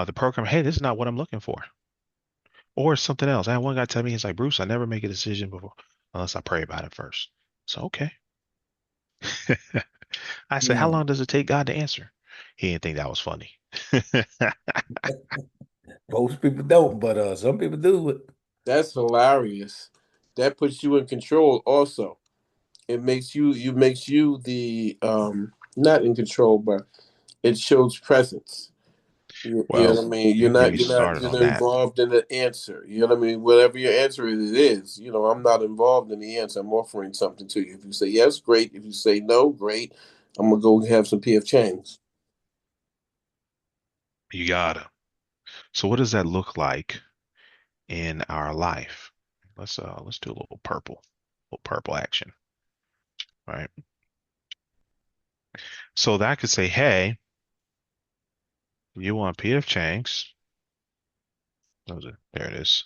The program, hey, this is not what I'm looking for. Or something else. I had one guy tell me, he's like, Bruce, I never make a decision before unless I pray about it first. So, okay. I said, how long Mm. does it take God to answer? He didn't think that was funny. Most people don't, but some people do it. That's hilarious. That puts you in control also. It makes you the not in control, but it shows presence. You know Well, what I mean? you can get me You're not started you're on not that. involved in the answer. You know what I mean? Whatever your answer is, it is. You know, I'm not involved in the answer. I'm offering something to you. If you say yes, great. If you say no, great. I'm gonna go have some PF Chang's. You gotta. So what does that look like in our life? Let's do a little purple action, right? So that could say, hey, you want PF Chang's? There it is.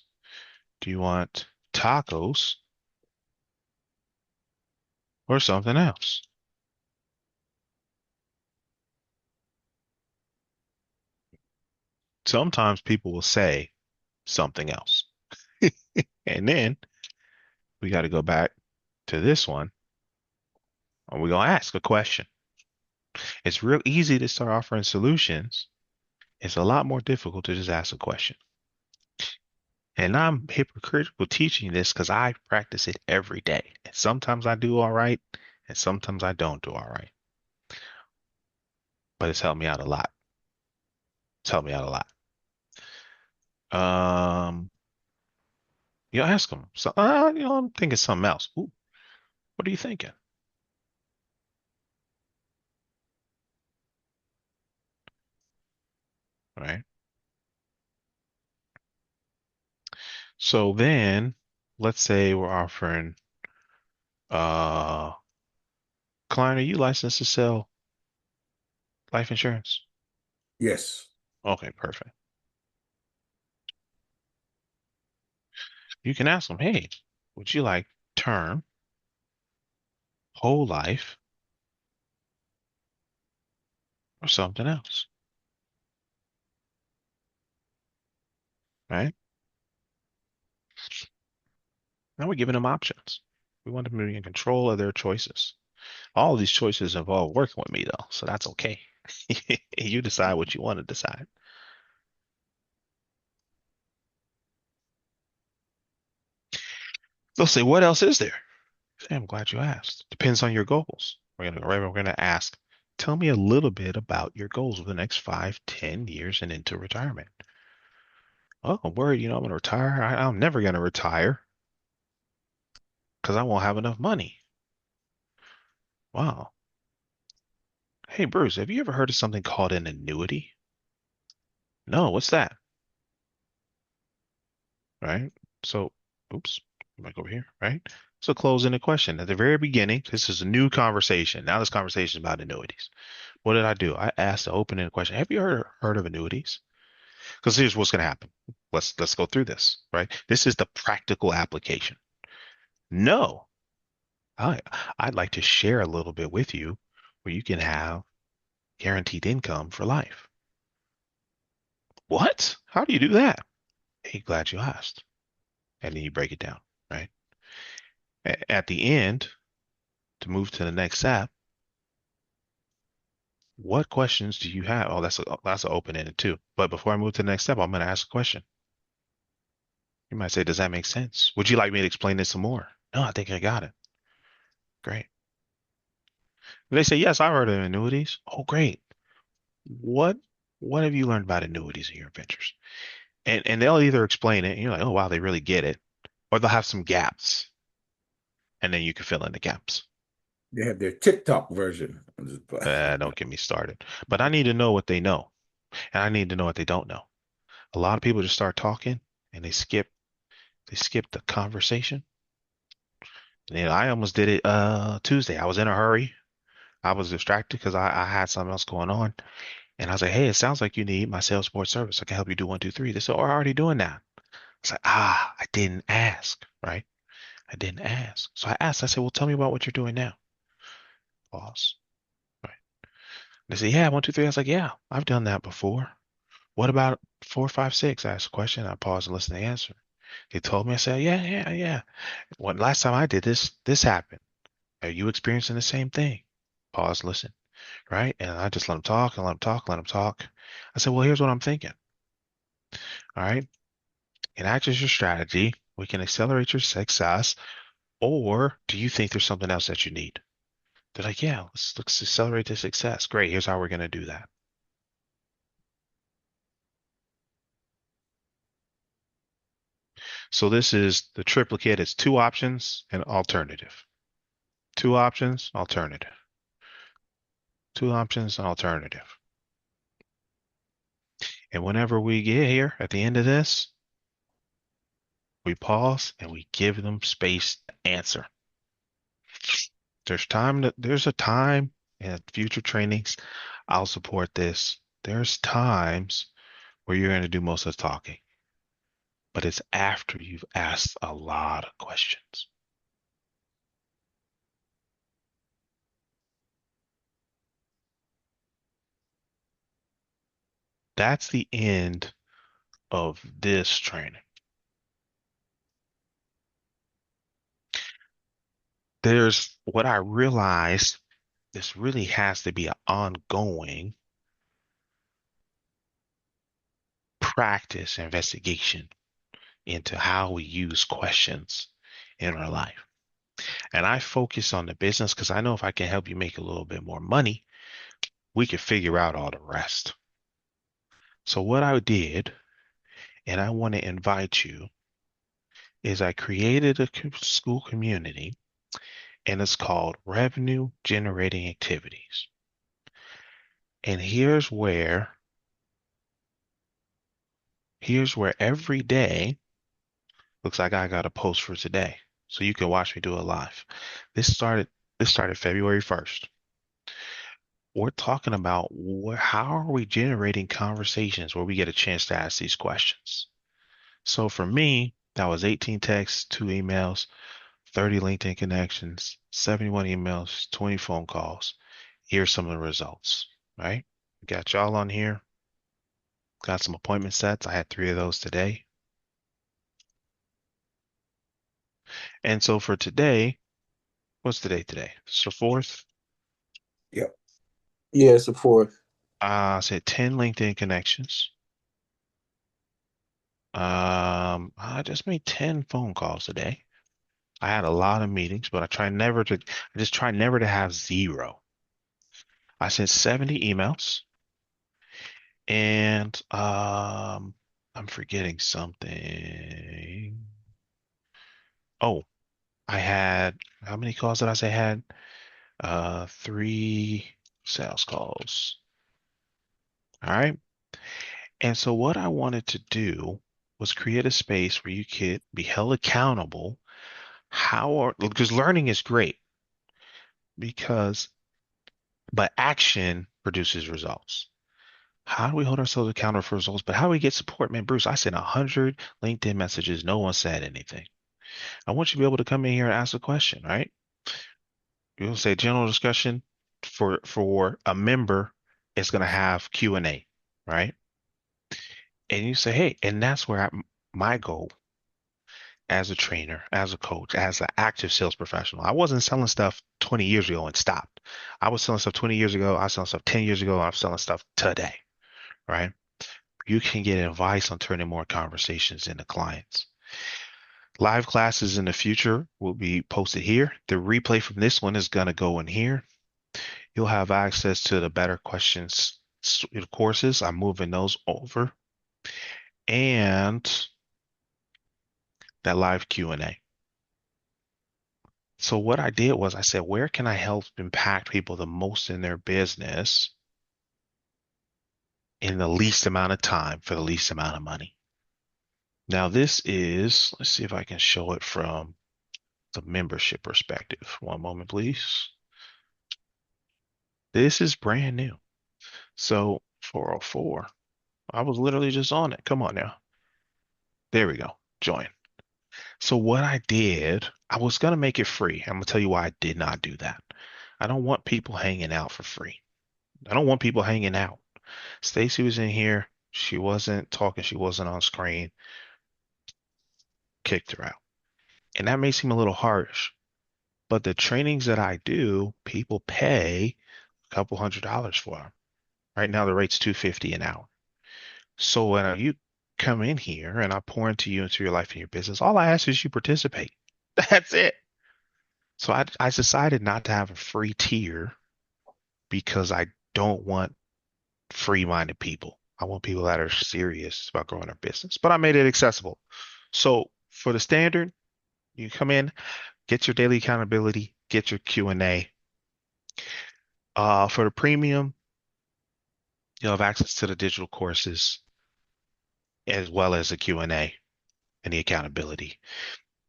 Do you want tacos or something else? Sometimes people will say something else. And then we got to go back to this one and we're going to ask a question. It's real easy to start offering solutions. It's a lot more difficult to just ask a question. And I'm hypocritical teaching this because I practice it every day. And sometimes I do all right, and sometimes I don't do all right. But it's helped me out a lot. It's helped me out a lot. Um, ask them. So, I'm thinking something else. Ooh, what are you thinking? All right. So then, let's say we're offering, uh, client, are you licensed to sell life insurance? Yes. Okay, perfect. You can ask them, hey, would you like term, whole life, or something else? Right? Now we're giving them options. We want them to be in control of their choices. All of these choices involve working with me, though, so that's okay. You decide what you want to decide. They'll say, what else is there? Say, I'm glad you asked. Depends on your goals. We're gonna ask, tell me a little bit about your goals for the next 5, 10 years and into retirement. Oh, I'm worried, I'm gonna retire. I'm never gonna retire because I won't have enough money. Wow. Hey, Bruce, have you ever heard of something called an annuity? No, what's that? Right? So, oops, back over here, right? So closing the question at the very beginning. This is a new conversation. Now this conversation is about annuities. What did I do? I asked the open-ended question. Have you heard of annuities? Because here's what's going to happen. Let's go through this, right? This is the practical application. No, I I'd like to share a little bit with you where you can have guaranteed income for life. What? How do you do that? Hey, glad you asked. And then you break it down, right? At the end, to move to the next step, what questions do you have? Oh, that's an open-ended too. But before I move to the next step, I'm going to ask a question. You might say, does that make sense? Would you like me to explain this some more? No, I think I got it. Great. They say, yes, I've heard of annuities. Oh, great. What what have you learned about annuities in your adventures? And they'll either explain it, and you're like, oh wow, they really get it, or they'll have some gaps, and then you can fill in the gaps. They have their TikTok version. I'm just playing. Don't get me started. But I need to know what they know, and I need to know what they don't know. A lot of people just start talking and they skip the conversation. And I almost did it Tuesday. I was in a hurry. I was distracted because I had something else going on. And I was like, hey, it sounds like you need my sales support service. I can help you do one, two, three. They said, oh, we're already doing that. It's like, I didn't ask, right? I didn't ask. So I asked, I said, well, tell me about what you're doing now. Pause. Right. They said, yeah, one, two, three. I was like, yeah, I've done that before. What about 4, 5, 6? I asked a question. I paused and listened to the answer. They told me, I said, yeah, yeah, yeah. When last time I did this, this happened. Are you experiencing the same thing? Pause, listen, right? And I just let them talk and let them talk, let them talk. I said, well, here's what I'm thinking. All right. Enact as your strategy. We can accelerate your success. Or do you think there's something else that you need? They're like, yeah, let's accelerate the success. Great. Here's how we're going to do that. So this is the triplicate. It's two options and alternative. Two options, alternative. Two options, alternative. And whenever we get here at the end of this, we pause and we give them space to answer. There's a time in future trainings, I'll support this. There's times where you're going to do most of the talking, but it's after you've asked a lot of questions. That's the end of this training. There's what I realized, this really has to be an ongoing practice investigation into how we use questions in our life. And I focus on the business because I know if I can help you make a little bit more money, we can figure out all the rest. So what I did, and I want to invite you, is I created a school community and it's called Revenue Generating Activities. And here's where every day looks like I got a post for today. So you can watch me do it live. This started February 1st. We're talking about how are we generating conversations where we get a chance to ask these questions. So for me, that was 18 texts, 2 emails, 30 LinkedIn connections, 71 emails, 20 phone calls. Here's some of the results, right? Got y'all on here. Got some appointment sets. I had 3 of those today. And so for today, what's the date today? It's the 4th. Yep. Yeah, it's a fourth. I said 10 LinkedIn connections. I just made 10 phone calls today. I had a lot of meetings, but I just try never to have zero. I sent 70 emails and I'm forgetting something. Oh, I had how many calls did I say I had? Three sales calls. All right. And so what I wanted to do was create a space where you could be held accountable. Because learning is great because, but action produces results. How do we hold ourselves accountable for results? But how do we get support? Man, Bruce, I sent 100 LinkedIn messages. No one said anything. I want you to be able to come in here and ask a question, right? You'll say general discussion for a member is going to have Q&A, right? And you say, hey, and that's where my goal as a trainer, as a coach, as an active sales professional. I wasn't selling stuff 20 years ago and stopped. I was selling stuff 20 years ago. I was selling stuff 10 years ago. And I'm selling stuff today, right? You can get advice on turning more conversations into clients. Live classes in the future will be posted here. The replay from this one is going to go in here. You'll have access to the better questions courses. I'm moving those over and that live Q&A. So what I did was I said, where can I help impact people the most in their business in the least amount of time for the least amount of money? Now this is, let's see if I can show it from the membership perspective. One moment, please. This is brand new. So 404, I was literally just on it. Come on now. There we go. Join. So what I did, I was going to make it free. I'm going to tell you why I did not do that. I don't want people hanging out for free. I don't want people hanging out. Stacy was in here. She wasn't talking. She wasn't on screen. Kicked her out. And that may seem a little harsh, but the trainings that I do, people pay a couple $100s for them. Right now, the rate's $250 an hour. So when you come in here and I pour into you, into your life and your business, all I ask is you participate. That's it. So I decided not to have a free tier because I don't want free-minded people. I want people that are serious about growing their business, but I made it accessible. So for the standard, you come in, get your daily accountability, get your Q&A. For the premium, you'll have access to the digital courses as well as the Q&A and the accountability.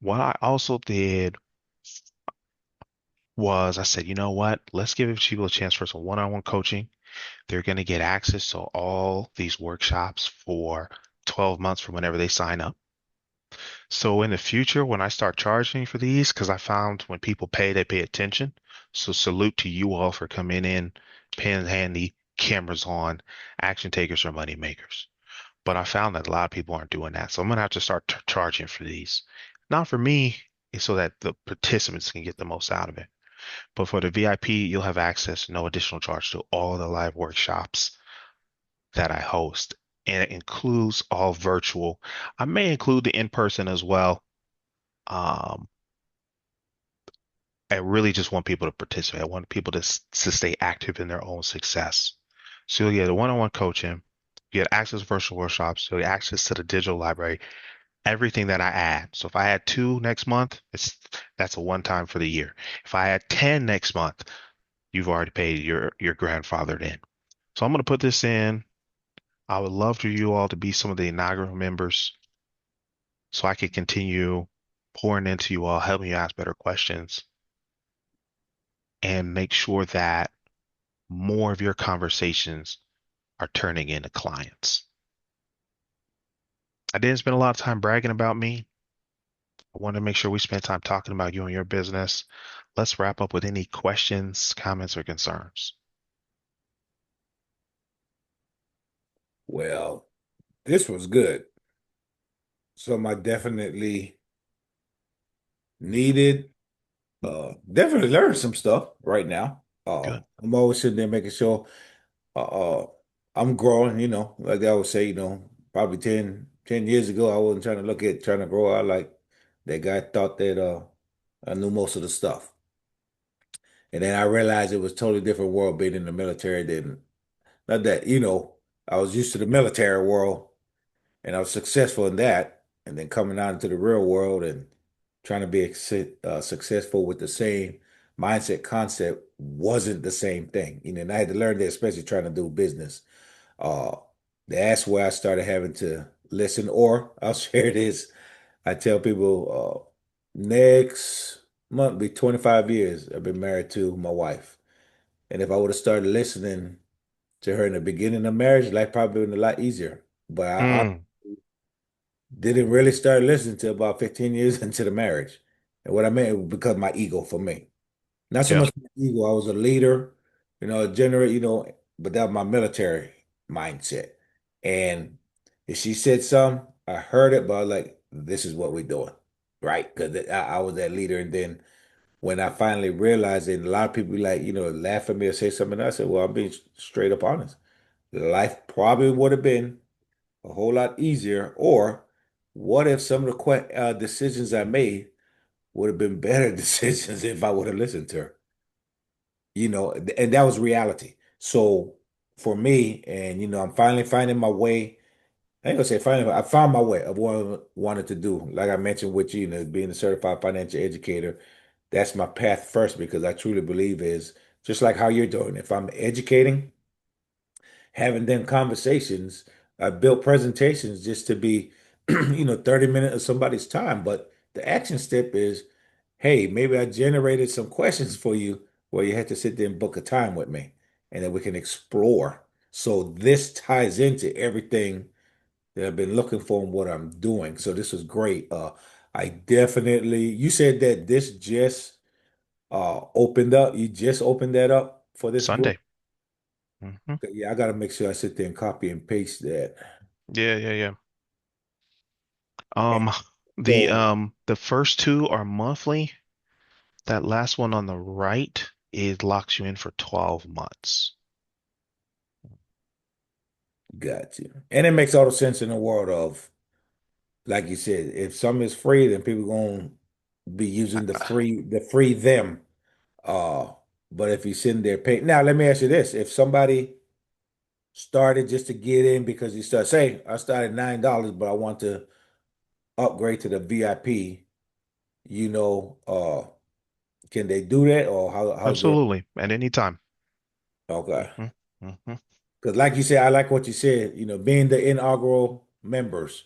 What I also did was I said, you know what? Let's give people a chance for some one-on-one coaching. They're going to get access to all these workshops for 12 months from whenever they sign up. So in the future, when I start charging for these, because I found when people pay, they pay attention. So salute to you all for coming in, pen handy, cameras on, action takers or money makers. But I found that a lot of people aren't doing that. So I'm gonna have to start charging for these. Not for me, it's so that the participants can get the most out of it. But for the VIP, you'll have access, no additional charge to all the live workshops that I host. And it includes all virtual. I may include the in-person as well. Um, I really just want people to participate. I want people to stay active in their own success. So you'll get a one-on-one coaching, you get access to virtual workshops, you'll get access to the digital library, everything that I add. So if I add 2 next month, that's a one time for the year. If I add 10 next month, you've already paid your grandfathered in. So I'm going to put this in. I would love for you all to be some of the inaugural members so I can continue pouring into you all, helping you ask better questions, and make sure that more of your conversations are turning into clients. I didn't spend a lot of time bragging about me. I wanted to make sure we spent time talking about you and your business. Let's wrap up with any questions, comments, or concerns. Well, this was good. Some I definitely needed. Definitely learned some stuff right now. Good. I'm always sitting there making sure uh, uh I'm growing, like I would say, probably 10 years ago, I wasn't trying to look at trying to grow out like that guy thought that I knew most of the stuff. And then I realized it was a totally different world being in the military than not that, I was used to the military world and I was successful in that. And then coming out into the real world and trying to be successful with the same mindset concept wasn't the same thing. And I had to learn that, especially trying to do business. Uh, that's where I started having to listen, or I'll share this. I tell people next month be 25 years I've been married to my wife. And if I would have started listening to her in the beginning of marriage, life probably would have been a lot easier. But I Mm, didn't really start listening to about 15 years into the marriage. And what I meant, it was because of my ego for me. Not so yeah. much my ego. I was a leader, a general, but that was my military mindset. And if she said something, I heard it, but I was like, this is what we're doing. Right? Because I was that leader. And then when I finally realized it, a lot of people be like, laugh at me or say something, I said, well, I'm being straight up honest. Life probably would have been a whole lot easier. Or what if some of the decisions I made would have been better decisions if I would have listened to her? And that was reality. So for me, and I'm finally finding my way. I ain't gonna say finding, I found my way of what I wanted to do. Like I mentioned with you, being a certified financial educator, that's my path first because I truly believe is just like how you're doing. If I'm educating, having them conversations. I built presentations just to be, 30 minutes of somebody's time. But the action step is, hey, maybe I generated some questions for you where you had to sit there and book a time with me and then we can explore. So this ties into everything that I've been looking for and what I'm doing. So this was great. I definitely, you said that this just opened up. You just opened that up for this group. Sunday. Hmm. Yeah, I got to make sure I sit there and copy and paste that. Yeah, yeah, yeah. And Um, the so, um the first two are monthly. That last one on the right is locks you in for 12 months. got you. And it makes all the sense in the world of, like you said, if something is free, then people going to be using the free them. Uh, but if you're sitting there paying, now let me ask you this: if somebody started just to get in because you start say, I started $9, but I want to upgrade to the VIP, you know, uh, can they do that, or how's your Absolutely, at any time. okay? Hmm. Hmm. Because like you said, I like what you said, being the inaugural members,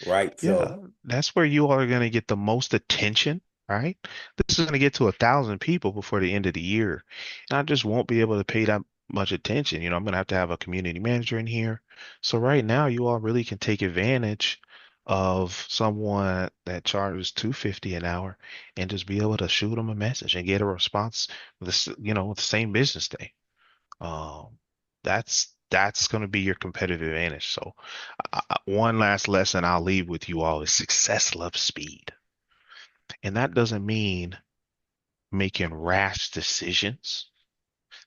right? Yeah, So, that's where you are going to get the most attention, right? This is going to get to 1,000 people before the end of the year. And I just won't be able to pay that much attention. I'm going to have a community manager in here. So right now, you all really can take advantage of someone that charges 250 an hour and just be able to shoot them a message and get a response with with the same business day. Um, that's going to be your competitive advantage. So, one last lesson I'll leave with you all is success loves speed, and that doesn't mean making rash decisions.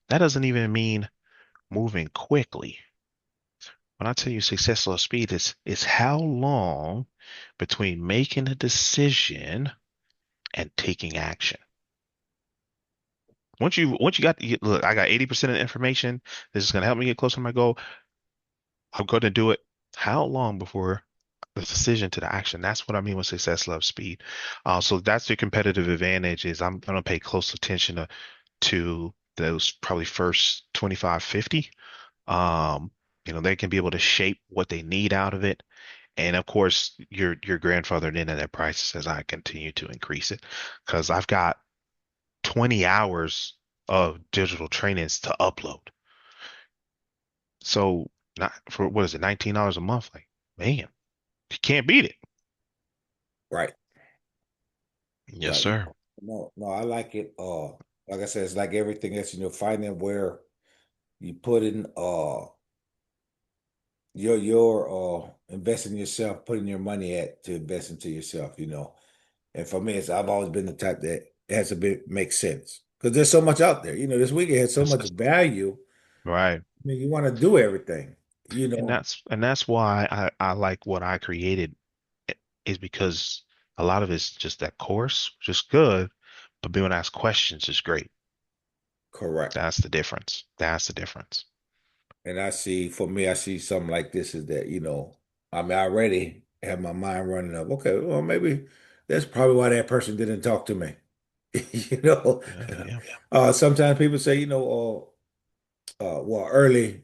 That doesn't even mean moving quickly. When I tell you success loves speed, it's how long between making a decision and taking action. Once you got look, I got 80% of the information. This is going to help me get closer to my goal. I'm going to do it. How long before the decision to the action? That's what I mean with success loves speed. So that's your competitive advantage is I'm going to pay close attention to those probably first 25, 50. Um, they can be able to shape what they need out of it. And of course, your grandfathered in at that price as I continue to increase it because I've got 20 hours of digital trainings to upload. So not for what is it, $19 a month? Like, man, you can't beat it. right. Yes, Right. sir. No, no, I like it. Like I said, it's like everything else, finding where you put in your investing in yourself, putting your money at to invest into yourself. And for me, I've always been the type that it has to make sense. Because there's so much out there. This weekend has so much That's value. right. I mean, you want to do everything, you And know. that's why I like what I created is because A lot of it's just that course, which is good, but being able to ask questions is great. Correct. That's the difference. That's the difference. And I see, for me, I see something like this is that, I mean, I already have my mind running up. Okay, well, maybe that's probably why that person didn't talk to me. You know, Yeah. sometimes people say, well, earlier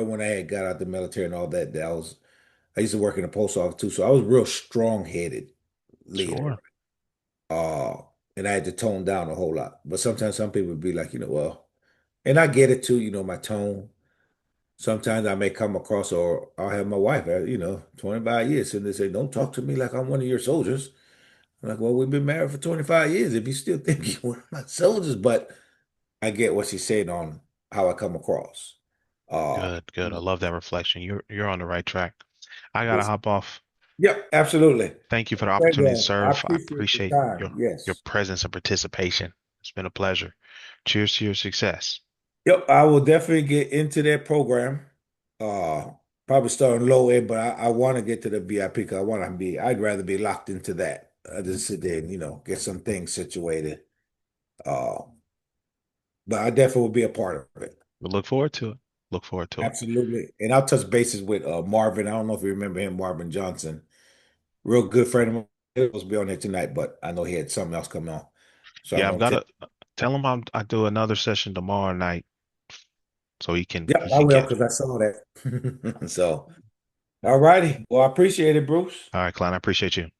when I had got out the military and all that, I used to work in the post office too, so I was real strong-headed leader. Sure. Uh, and I had to tone down a whole lot. But sometimes some people would be like, well, and I get it too, my tone. Sometimes I may come across, or I'll have my wife, 25 years, and they say, "Don't talk to me like I'm one of your soldiers." I'm like, "Well, we've been married for 25 years. If you still think you're one of my soldiers," but I get what she's saying on how I come across. Uh, Good, good. I love that reflection. You're on the right track. I gotta yes. hop off. Yep, absolutely. Thank you for the Okay, opportunity to then. I serve. I appreciate the appreciate time. your Yes. presence and participation. It's been a pleasure. Cheers to your success. Yep, I will definitely get into that program. Uh, Probably starting low end, but I want to get to the VIP because I'd rather be locked into that. I just sit there and, get some things situated. Uh, but I definitely will be a part of it. We look forward to it. Look forward to it. Absolutely. And I'll touch bases with Marvin. I don't know if you remember him, Marvin Johnson. Real good friend of mine. He was supposed to be on there tonight, but I know he had something else coming on. So I'm Yeah, I've gonna got tell. to tell him I do another session tomorrow night so Yep, he I can will get. because I saw that. So, all righty. Well, I appreciate it, Bruce. All right, Klein, I appreciate you.